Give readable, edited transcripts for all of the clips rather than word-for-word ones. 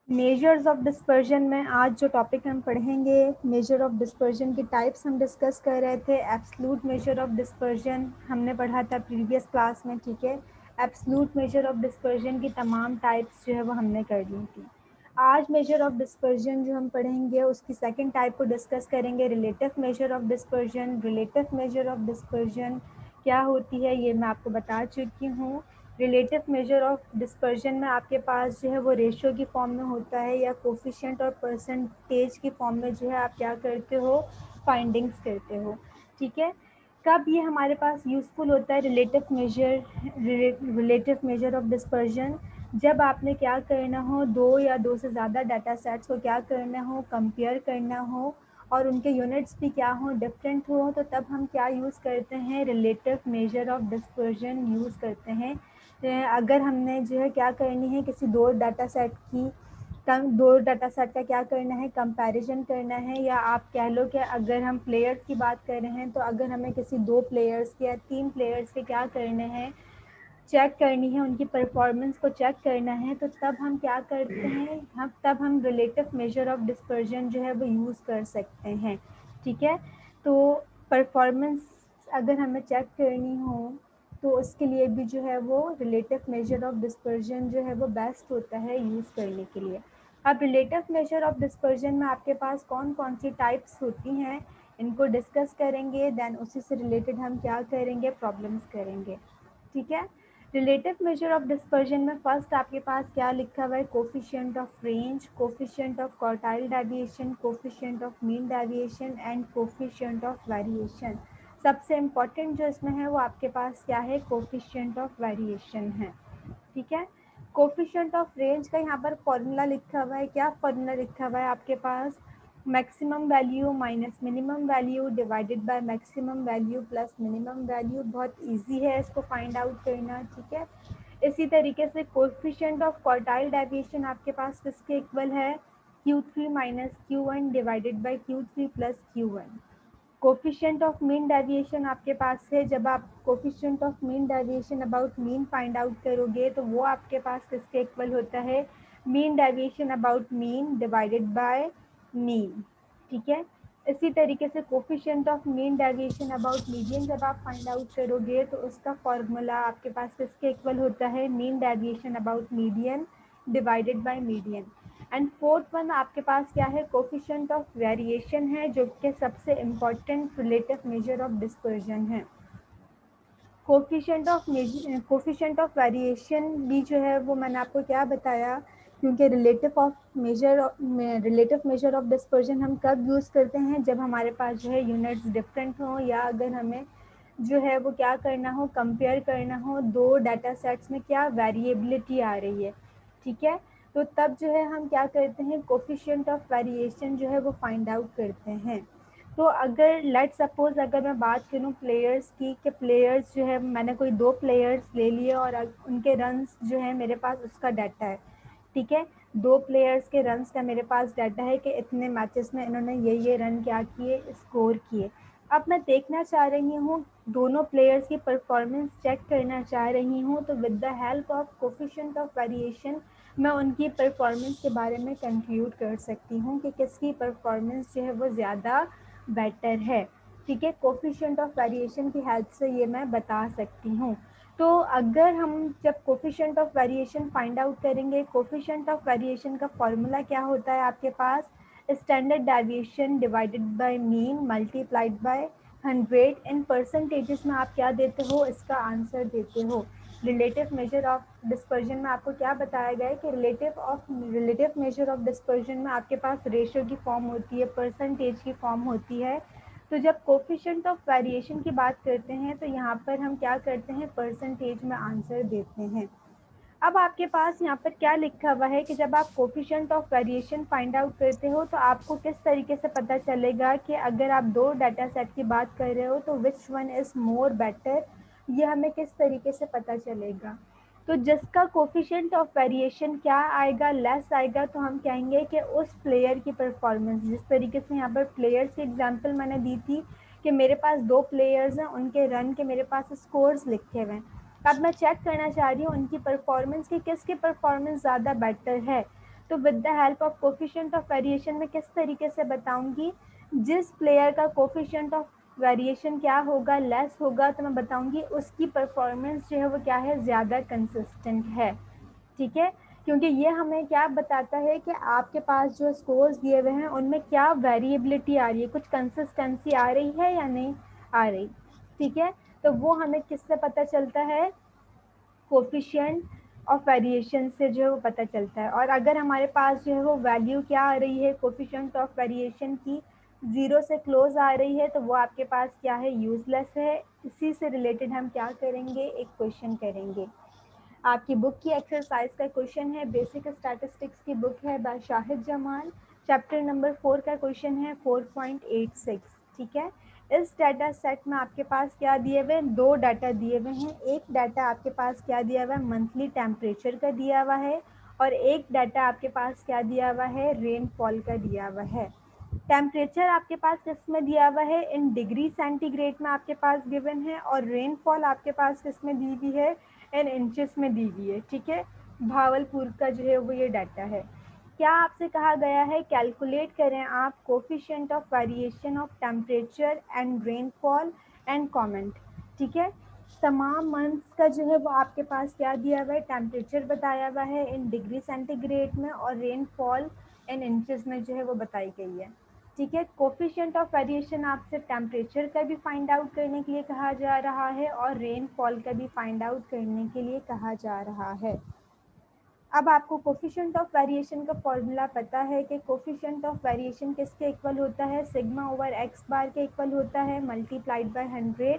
Measures of dispersion में आज जो टॉपिक हम पढ़ेंगे, मेजर ऑफ डिस्पर्जन की टाइप्स हम डिस्कस कर रहे थे। एब्सोल्यूट मेजर ऑफ डिस्पर्जन हमने पढ़ा था प्रीवियस क्लास में, ठीक है। एब्सोल्यूट मेजर ऑफ डिस्पर्जन की तमाम टाइप्स जो है वो हमने कर ली थी। आज मेजर ऑफ डिस्पर्जन जो हम पढ़ेंगे उसकी सेकंड टाइप को डिस्कस करेंगे, relative measure of dispersion. Relative measure of dispersion क्या होती है ये मैं आपको बता चुकी हूँ। रिलेटिव मेजर ऑफ डिस्पर्जन में आपके पास जो है वो रेशियो की फॉर्म में होता है या कोफिशिएंट और परसेंटेज की फॉर्म में जो है आप क्या करते हो, फाइंडिंग्स करते हो, ठीक है। कब ये हमारे पास यूज़फुल होता है रिलेटिव मेजर ऑफ डिस्पर्जन? जब आपने क्या करना हो, दो या दो से ज़्यादा डाटा सेट्स को क्या करना हो, कंपेयर करना हो और उनके यूनिट्स भी क्या हो, डिफरेंट हो, तो तब हम क्या यूज़ करते हैं, relative measure of dispersion use करते हैं। अगर हमने जो है क्या करनी है, किसी दो डाटा सेट का क्या करना है, कंपैरिजन करना है, या आप कह लो कि अगर हम प्लेयर्स की बात कर रहे हैं तो अगर हमें किसी दो प्लेयर्स के या तीन प्लेयर्स के क्या करने हैं, चेक करनी है, उनकी परफॉर्मेंस को चेक करना है, तो तब हम क्या करते हैं, हम रिलेटिव मेजर ऑफ डिस्पर्जन जो है वो यूज़ कर सकते हैं, ठीक है। तो परफॉर्मेंस अगर हमें चेक करनी हो तो उसके लिए भी जो है वो रिलेटिव मेजर ऑफ डिस्पर्जन जो है वो बेस्ट होता है यूज़ करने के लिए। अब रिलेटिव मेजर ऑफ डिस्पर्जन में आपके पास कौन कौन सी टाइप्स होती हैं, इनको डिस्कस करेंगे, देन उसी से रिलेटेड हम क्या करेंगे, प्रॉब्लम्स करेंगे, ठीक है। रिलेटिव मेजर ऑफ डिस्पर्जन में फर्स्ट आपके पास क्या लिखा हुआ है, coefficient of range, coefficient of quartile deviation, coefficient of mean deviation and coefficient of variation. सबसे इम्पॉर्टेंट जो इसमें है वो आपके पास क्या है, कोफिशिएंट ऑफ वेरिएशन है, ठीक है। कोफिशिएंट ऑफ रेंज का यहाँ पर फॉर्मूला लिखा हुआ है, क्या फॉर्मूला लिखा हुआ है आपके पास, maximum value minus minimum value divided by maximum value plus minimum value. बहुत इजी है इसको फाइंड आउट करना, ठीक है। इसी तरीके से कोफिशिएंट ऑफ क्वार्टाइल डेविएशन आपके पास किसके इक्वल है, Q3 minus Q1 divided by Q3 plus Q1। Coefficient of mean deviation आपके पास है, जब आप coefficient of mean deviation about mean find out करोगे तो वो आपके पास किसके इक्वल होता है, mean deviation about mean divided by mean, ठीक है। इसी तरीके से coefficient of mean deviation about median जब आप फाइंड आउट करोगे तो उसका फॉर्मूला आपके पास किसके इक्वल होता है, mean deviation about median divided by median. And fourth one आपके पास क्या है, कोफिशिएंट ऑफ वेरिएशन है, जो कि सबसे important relative measure of dispersion है। कोफिशिएंट ऑफ वेरिएशन भी जो है वो मैंने आपको क्या बताया, क्योंकि रिलेटिव मेजर ऑफ डिस्पर्जन हम कब यूज़ करते हैं, जब हमारे पास जो है यूनिट्स डिफरेंट हो या अगर हमें जो है वो क्या करना हो, कंपेयर करना हो, दो डाटा सेट्स में क्या वेरिएबिलिटी आ रही है, ठीक है। तो तब जो है हम क्या करते हैं, कोफिशिएंट ऑफ वेरिएशन जो है वो फाइंड आउट करते हैं। तो अगर लेट सपोज अगर मैं बात करूं प्लेयर्स की, कि प्लेयर्स जो है मैंने कोई दो प्लेयर्स ले लिए और उनके रन्स जो है मेरे पास उसका डाटा है, ठीक है। दो प्लेयर्स के रन्स का मेरे पास डाटा है कि इतने मैचेस में इन्होंने ये रन क्या किए, स्कोर किए। अब मैं देखना चाह रही हूँ, दोनों प्लेयर्स की परफॉर्मेंस चेक करना चाह रही हूँ, तो with the help of coefficient of variation मैं उनकी परफॉर्मेंस के बारे में कंक्लूड कर सकती हूँ कि किसकी परफॉर्मेंस जो है वो ज़्यादा बेटर है, ठीक है। कोफिशिएंट ऑफ वेरिएशन की हेल्प से ये मैं बता सकती हूँ। तो अगर हम जब coefficient of variation find out करेंगे, कोफिशिएंट ऑफ वेरिएशन का फॉर्मूला क्या होता है आपके पास, standard deviation divided by mean multiplied by 100। इन परसेंटेजेस में आप क्या देते हो, इसका आंसर देते हो। रिलेटिव मेजर ऑफ डिस्पर्जन में आपको क्या बताया गया है कि रिलेटिव मेजर ऑफ डिस्पर्जन में आपके पास रेशियो की फॉर्म होती है, परसेंटेज की फॉर्म होती है। तो जब कोफिशिएंट ऑफ वेरिएशन की बात करते हैं तो यहाँ पर हम क्या करते हैं, परसेंटेज में आंसर देते हैं। अब आपके पास यहाँ पर क्या लिखा हुआ है कि जब आप coefficient of variation find out करते हो तो आपको किस तरीके से पता चलेगा कि अगर आप दो डाटा सेट की बात कर रहे हो तो which one is more better, ये हमें किस तरीके से पता चलेगा। तो जिसका कोफिशिएंट ऑफ वेरिएशन क्या आएगा, लेस आएगा, तो हम कहेंगे कि उस प्लेयर की परफॉर्मेंस, जिस तरीके से यहाँ पर प्लेयर्स की एग्जांपल मैंने दी थी कि मेरे पास दो प्लेयर्स हैं, उनके रन के मेरे पास स्कोर्स लिखे हुए हैं। अब मैं चेक करना चाह रही हूँ उनकी परफॉर्मेंस की, किसकी परफॉर्मेंस ज़्यादा बेटर है। तो with the help of coefficient of variation में किस तरीके से बताऊंगी, जिस प्लेयर का कोफिशिएंट ऑफ वेरिएशन क्या होगा, लेस होगा, तो मैं बताऊंगी उसकी परफॉर्मेंस जो है वो क्या है, ज़्यादा कंसिस्टेंट है। ठीक है, क्योंकि ये हमें क्या बताता है कि आपके पास जो स्कोर्स दिए हुए हैं उनमें क्या वेरिएबिलिटी आ रही है, कुछ कंसिस्टेंसी आ रही है या नहीं आ रही। ठीक है, तो वो हमें किससे पता चलता है, कोफिशिएंट ऑफ वेरिएशन से जो है वो पता चलता है। और अगर हमारे पास जो है वो वैल्यू क्या आ रही है कोफिशिएंट ऑफ वेरिएशन की, 0 से क्लोज आ रही है, तो वो आपके पास क्या है, यूजलेस है। इसी से रिलेटेड हम क्या करेंगे, एक क्वेश्चन करेंगे। आपकी बुक की एक्सरसाइज का क्वेश्चन है, बेसिक स्टैटिस्टिक्स की बुक है by Shahid Jamal, chapter number 4 का क्वेश्चन है 4.86। ठीक है, इस डाटा सेट में आपके पास क्या दिए हुए हैं, दो डाटा दिए हुए हैं। एक डाटा आपके पास क्या दिया हुआ है, मंथली टेम्परेचर का दिया हुआ है, और एक डाटा आपके पास क्या दिया हुआ है, रेनफॉल का दिया हुआ है। टेम्परेचर आपके पास किस में दिया हुआ है, इन डिग्री सेंटीग्रेड में आपके पास गिवन है, और रेनफॉल आपके पास किस में दी हुई है, इन इंचेस में दी हुई है। ठीक है, भावलपुर का जो है वो ये डाटा है। क्या आपसे कहा गया है, कैलकुलेट करें आप coefficient of variation of temperature and rainfall and comment. ठीक है, तमाम मंथ्स का जो है वो आपके पास क्या दिया हुआ है, टेम्परेचर बताया हुआ है इन डिग्री सेंटीग्रेड में, और रेनफॉल इन इंचेस में जो है वो बताई गई है। ठीक है, कोफिशिएंट ऑफ वेरिएशन आपसे टेम्परेचर का भी फाइंड आउट करने के लिए कहा जा रहा है, और रेनफॉल का भी फाइंड आउट करने के लिए कहा जा रहा है। अब आपको कोफिशिएंट ऑफ वेरिएशन का फॉर्मूला पता है कि कोफिशिएंट ऑफ वेरिएशन किसके इक्वल होता है, सिग्मा ओवर एक्स बार के इक्वल होता है, मल्टीप्लाइड बाय 100।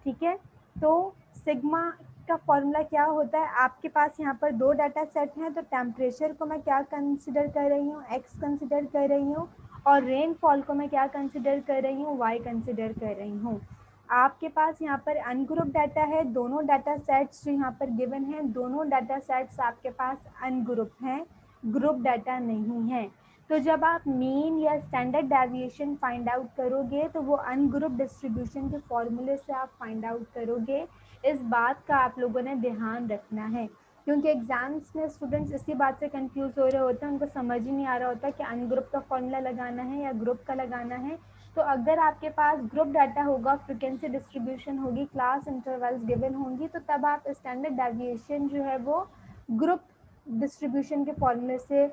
ठीक है, तो सिग्मा का फॉर्मूला क्या होता है, आपके पास यहाँ पर दो डाटा सेट हैं, तो टेम्परेचर को मैं क्या कंसिडर कर रही हूँ, एक्स कंसिडर कर रही हूँ, और रेनफॉल को मैं क्या कंसिडर कर रही हूँ, वाई कंसिडर कर रही हूँ। आपके पास यहाँ पर अनग्रुप डाटा है, दोनों डाटा सेट्स जो यहाँ पर गिवन हैं, दोनों डाटा सेट्स आपके पास अनग्रुप हैं, ग्रुप डाटा नहीं है। तो जब आप मीन या स्टैंडर्ड डेविएशन फाइंड आउट करोगे, तो वो अनग्रुप डिस्ट्रीब्यूशन के फॉर्मूले से आप फाइंड आउट करोगे। इस बात का आप लोगों ने ध्यान रखना है, क्योंकि एग्जाम्स में स्टूडेंट्स इसी बात से कंफ्यूज हो रहे होते हैं, उनको समझ ही नहीं आ रहा होता कि अनग्रुप का फॉर्मूला लगाना है या ग्रुप का लगाना है। तो अगर आपके पास ग्रुप डाटा होगा, फ्रीक्वेंसी डिस्ट्रीब्यूशन होगी, क्लास इंटरवल्स गिवन होंगी, तो तब आप स्टैंडर्ड डेविएशन जो है वो ग्रुप डिस्ट्रीब्यूशन के फॉर्मूले से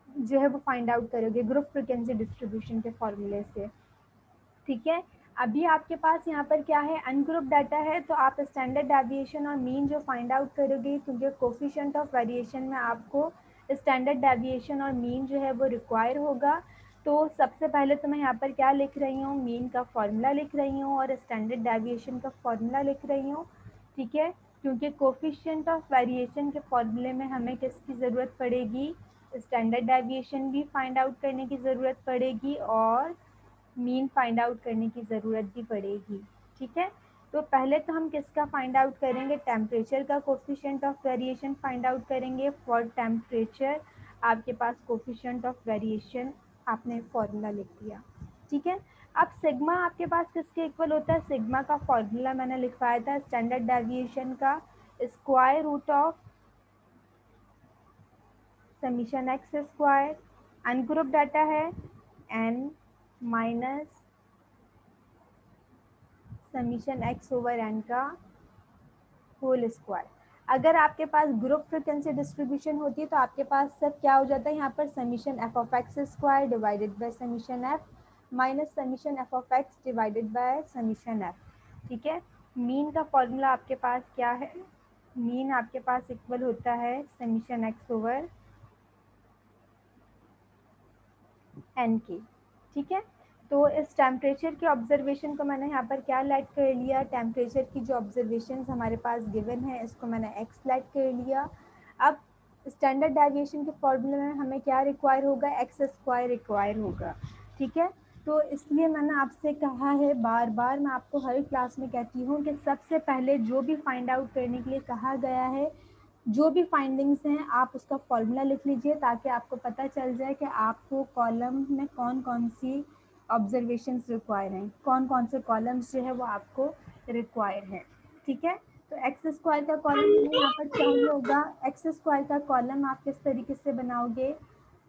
जो है वो फाइंड आउट करोगे, ग्रुप फ्रीक्वेंसी डिस्ट्रीब्यूशन के फॉर्मूले से। ठीक है, अभी आपके पास यहाँ पर क्या है, अनग्रुप डाटा है, तो आप स्टैंडर्ड डेविएशन और मीन जो फाइंड आउट करोगे, क्योंकि कोफिशिएंट ऑफ वेरिएशन में आपको स्टैंडर्ड डेविएशन और मीन जो है वो रिक्वायर होगा। तो सबसे पहले तो मैं यहाँ पर क्या लिख रही हूँ, मीन का फॉर्मूला लिख रही हूँ और स्टैंडर्ड डेविएशन का फॉर्मूला लिख रही हूँ। ठीक है, क्योंकि कोफिशिएंट ऑफ वेरिएशन के फॉर्मूले में हमें किसकी ज़रूरत पड़ेगी, स्टैंडर्ड डेविएशन भी फाइंड आउट करने की ज़रूरत पड़ेगी, और मीन फाइंड आउट करने की ज़रूरत भी पड़ेगी। ठीक है, तो पहले तो हम किसका फाइंड आउट करेंगे, टेम्परेचर का coefficient of variation find out करेंगे। फॉर टेम्परेचर आपके पास कोफिशिएंट ऑफ वेरिएशन आपने फॉर्मूला लिख दिया। ठीक है, अब सिग्मा आपके पास किसके इक्वल होता है, सिग्मा का फॉर्मूला मैंने लिखवाया था, स्टैंडर्ड डेविएशन का square root of summation x square, ungrouped data है N minus summation X over N का होल स्क्वायर। अगर आपके पास ग्रुप फ्रीक्वेंसी डिस्ट्रीब्यूशन होती है, तो आपके पास सब क्या हो जाता है, यहाँ पर summation F of x square divided by summation F minus summation F of x divided by summation F. ठीक है, मीन का फॉर्मूला आपके पास क्या है, मीन आपके पास इक्वल होता है समीशन एक्स ओवर एन की। ठीक है, तो इस टेम्परेचर के ऑब्जर्वेशन को मैंने यहाँ पर क्या लेट कर लिया, टेम्परेचर की जो ऑब्जर्वेशन हमारे पास गिवन है इसको मैंने एक्स लेट कर लिया। अब स्टैंडर्ड डेविएशन के फॉर्मूले में हमें क्या रिक्वायर होगा, एक्स स्क्वायर रिक्वायर होगा। ठीक है, तो इसलिए मैंने आपसे कहा है, बार बार मैं आपको हर क्लास में कहती हूँ कि सबसे पहले जो भी फाइंड आउट करने के लिए कहा गया है, जो भी फाइंडिंग्स हैं आप उसका फॉर्मूला लिख लीजिए, ताकि आपको पता चल जाए कि आपको कॉलम में कौन कौन सी ऑब्जर्वेशंस रिक्वायर हैं, कौन कौन से कॉलम्स जो है वो आपको रिक्वायर है। ठीक है, तो एक्स स्क्वायर का कॉलम हमें यहाँ पर चाहिए होगा। एक्स स्क्वायर का कॉलम आप किस तरीके से बनाओगे,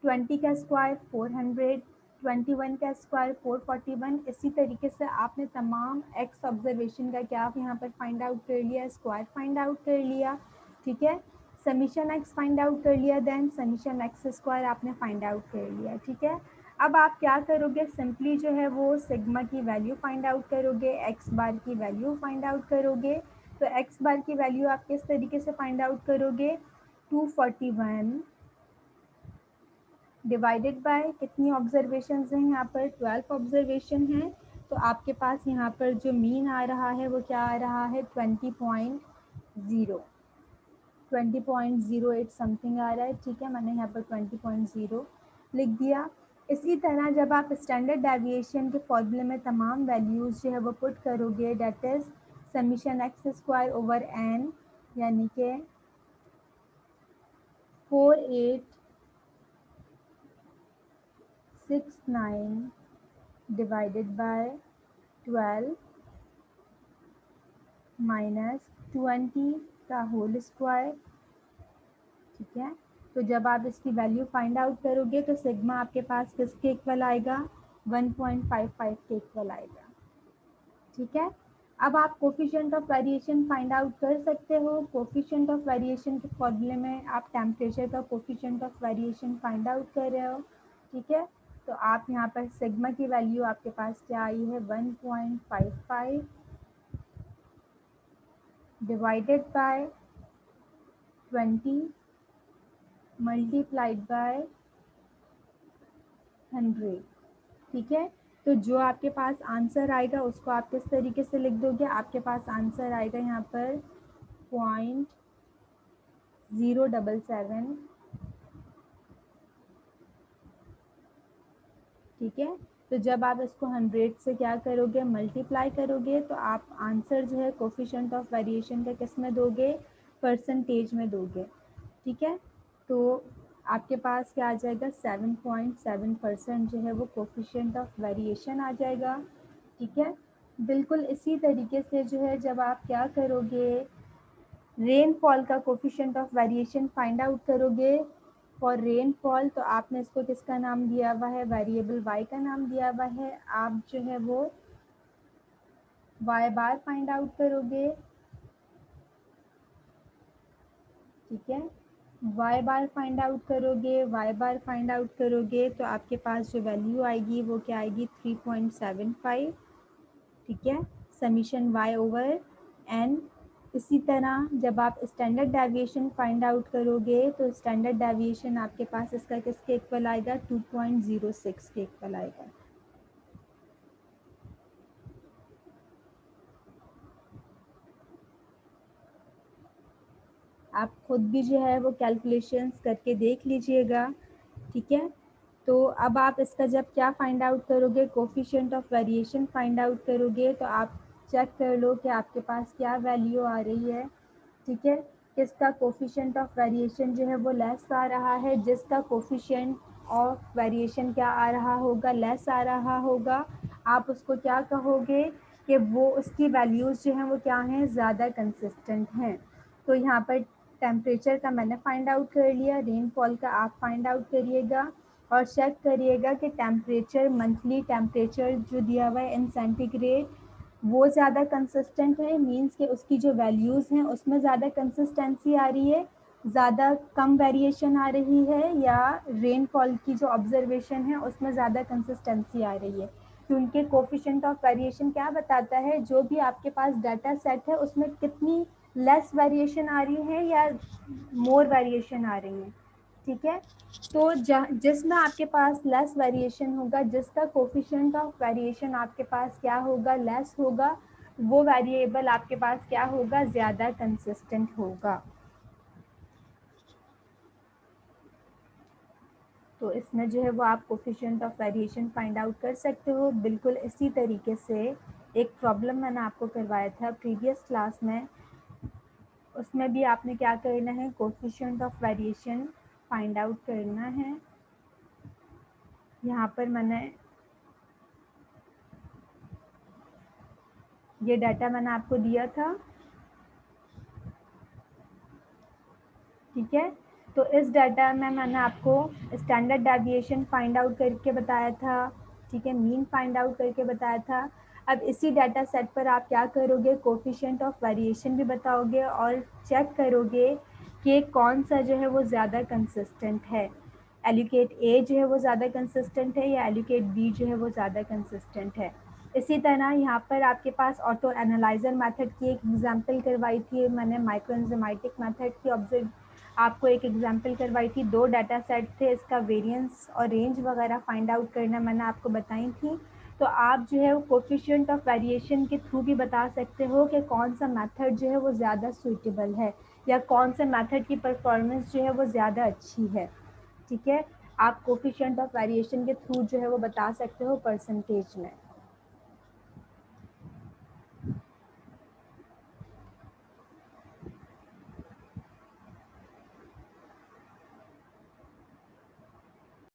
20 का स्क्वायर 400, 21 का स्क्वायर 441। इसी तरीके से आपने तमाम एक्स ऑब्जर्वेशन का क्या यहाँ पर फाइंड आउट कर लिया, स्क्वायर फाइंड आउट कर लिया, ठीक है। समीशन एक्स फाइंड आउट कर लिया, देन समीशन एक्स स्क्वायर आपने फाइंड आउट कर लिया, ठीक है। अब आप क्या करोगे, सिंपली जो है वो सिग्मा की वैल्यू फाइंड आउट करोगे, एक्स बार की वैल्यू फाइंड आउट करोगे। तो एक्स बार की वैल्यू आप किस तरीके से फाइंड आउट करोगे, 241 डिवाइडेड बाय कितनी ऑब्जर्वेशन हैं यहाँ पर, 12 ऑब्जर्वेशन हैं। तो आपके पास यहाँ पर जो मीन आ रहा है वो क्या आ रहा है, 20.08 समथिंग आ रहा है, ठीक है। मैंने यहाँ पर 20.0 लिख दिया। इसी तरह जब आप स्टैंडर्ड डेविएशन के फॉर्मूले में तमाम वैल्यूज़ जो है वो पुट करोगे, that is summation x square over n, यानी कि 4869 डिवाइडेड बाय 12 माइनस 20 का होल स्क्वायर, ठीक है। तो जब आप इसकी वैल्यू फाइंड आउट करोगे तो सिग्मा आपके पास किसके इक्वल आएगा, 1.55 के इक्वल आएगा, ठीक है। अब आप coefficient of variation find out कर सकते हो। कोफिशिएंट ऑफ वेरिएशन के फॉर्मूले में आप टेम्परेचर का coefficient of variation find out कर रहे हो, ठीक है। तो आप यहाँ पर सिग्मा की वैल्यू आपके पास क्या आई है, 1.55 डिवाइडेड बाय 20 मल्टीप्लाइड बाय 100, ठीक है। तो जो आपके पास आंसर आएगा उसको आप किस तरीके से लिख दोगे, आपके पास आंसर आएगा यहाँ पर 0.077, ठीक है। तो जब आप इसको 100 से क्या करोगे, मल्टीप्लाई करोगे, तो आप आंसर जो है कोफिशिएंट ऑफ वेरिएशन का किस में दोगे, परसेंटेज में दोगे, ठीक है। तो आपके पास क्या आ जाएगा, 7.7% जो है वो कोफिशिएंट ऑफ वेरिएशन आ जाएगा, ठीक है। बिल्कुल इसी तरीके से जो है जब आप क्या करोगे, रेनफॉल का coefficient of variation find out करोगे फॉर रेनफॉल, तो आपने इसको किसका नाम दिया हुआ है, वेरिएबल वाई का नाम दिया हुआ है। आप जो है वो वाई बार फाइंड आउट करोगे, ठीक है। वाई बार फाइंड आउट करोगे, वाई बार फाइंड आउट करोगे तो आपके पास जो वैल्यू आएगी वो क्या आएगी, 3.75, ठीक है, समीशन वाई ओवर एन। इसी तरह जब आप स्टैंडर्ड डेविएशन फाइंड आउट करोगे तो स्टैंडर्ड डेविएशन आपके पास इसका किसके इक्वल आएगा, 2.06 के इक्वल आएगा। आप खुद भी जो है वो कैलकुलेशंस करके देख लीजिएगा, ठीक है। तो अब आप इसका जब क्या फाइंड आउट करोगे, coefficient of variation find out करोगे, तो आप चेक कर लो कि आपके पास क्या वैल्यू आ रही है, ठीक है। किसका कोफिशिएंट ऑफ वेरिएशन जो है वो लेस आ रहा है, जिसका कोफिशिएंट ऑफ वेरिएशन क्या आ रहा होगा, लेस आ रहा होगा, आप उसको क्या कहोगे कि वो उसकी वैल्यूज़ जो हैं वो क्या हैं, ज़्यादा कंसिस्टेंट हैं। तो यहाँ पर टेम्परेचर का मैंने फाइंड आउट कर लिया, रेनफॉल का आप फाइंड आउट करिएगा और चेक करिएगा कि टेम्परेचर, मंथली टेम्परेचर जो दिया हुआ है इन सेंटीग्रेड, वो ज़्यादा कंसिस्टेंट है, मींस कि उसकी जो वैल्यूज़ हैं उसमें ज़्यादा कंसिस्टेंसी आ रही है, ज़्यादा कम वेरिएशन आ रही है, या रेनफॉल की जो ऑब्जर्वेशन है उसमें ज़्यादा कंसिस्टेंसी आ रही है। क्योंकि कोफिशिएंट ऑफ वेरिएशन क्या बताता है, जो भी आपके पास डाटा सेट है उसमें कितनी लेस वेरिएशन आ रही है या मोर वेरिएशन आ रही है, ठीक है। तो जिसमें आपके पास लेस वेरिएशन होगा, जिसका कोफिशिएंट ऑफ वेरिएशन आपके पास क्या होगा, लेस होगा, वो वेरिएबल आपके पास क्या होगा, ज़्यादा कंसिस्टेंट होगा। तो इसमें जो है वो आप coefficient of variation find out कर सकते हो। बिल्कुल इसी तरीके से एक प्रॉब्लम मैंने आपको करवाया था प्रीवियस क्लास में, उसमें भी आपने क्या करना है, coefficient of variation find out करना है। यहाँ पर मैंने ये डाटा मैंने आपको दिया था, ठीक है। तो इस डाटा में मैंने आपको स्टैंडर्ड डेविएशन फाइंड आउट करके बताया था, ठीक है, मीन फाइंड आउट करके बताया था। अब इसी डाटा सेट पर आप क्या करोगे, कोफिशिएंट ऑफ वेरिएशन भी बताओगे और चेक करोगे कि कौन सा जो है वो ज़्यादा कंसिस्टेंट है, एलोकेट ए जो है वो ज़्यादा कंसिस्टेंट है या एलोकेट बी जो है वो ज़्यादा कंसिस्टेंट है। इसी तरह यहाँ पर आपके पास ऑटो एनालाइजर मेथड की एक एग्जांपल करवाई थी मैंने, माइक्रोएंजाइमेटिक मेथड की ऑब्जर्व आपको एक एग्जांपल करवाई थी। 2 डाटा सेट थे, इसका वेरिएंस और रेंज वगैरह फाइंड आउट करना मैंने आपको बताई थी। तो आप जो है वो कोफिशिएंट ऑफ वेरिएशन के थ्रू भी बता सकते हो कि कौन सा मेथड जो है वो ज़्यादा सूटेबल है या कौन से मेथड की परफॉर्मेंस जो है वो ज़्यादा अच्छी है। ठीक है, आप कोफिशिएंट ऑफ वेरिएशन के थ्रू जो है वो बता सकते हो परसेंटेज में।